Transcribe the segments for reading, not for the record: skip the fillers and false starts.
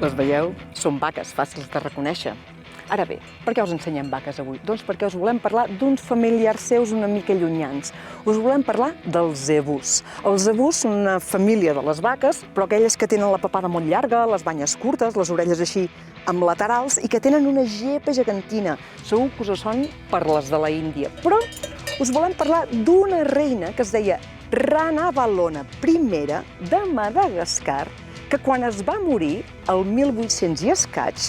Les veieu? Són vaques fàcils de reconèixer. Ara bé, per què us ensenyem vaques avui? Doncs perquè us volem parlar d'uns familiars seus una mica llunyans. Us volem parlar dels zebús. Els zebús són una família de les vaques, però aquelles que tenen la papada molt llarga, les banyes curtes, les orelles així amb laterals i que tenen una gepa gegantina. Segur que us soni per les de la Índia. Però us volem parlar d'una reina que es deia Rana Valona I de Madagascar, que quan es va morir, el 1800 i escaig,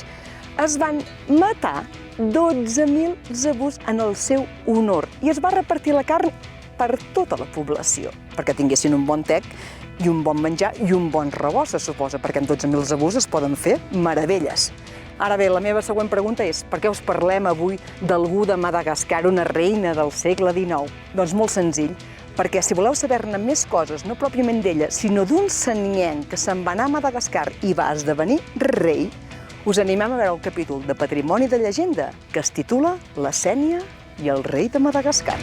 es van matar 12.000 zebús en el seu honor i es va repartir la carn per tota la població, perquè tinguessin un bon tec i un bon menjar i un bon rebost, se suposa, perquè amb 12.000 zebús es poden fer meravelles. Ara bé, la meva següent pregunta és per què us parlem avui d'algú de Madagascar, una reina del segle XIX? Doncs molt senzill, perquè si voleu saber-ne més coses, no pròpiament d'ella, sinó d'un senienc que se'n va anar a Madagascar i va esdevenir rei, us animem a veure el capítol de Patrimoni de Llegenda que es titula La Sénia i el rei de Madagascar.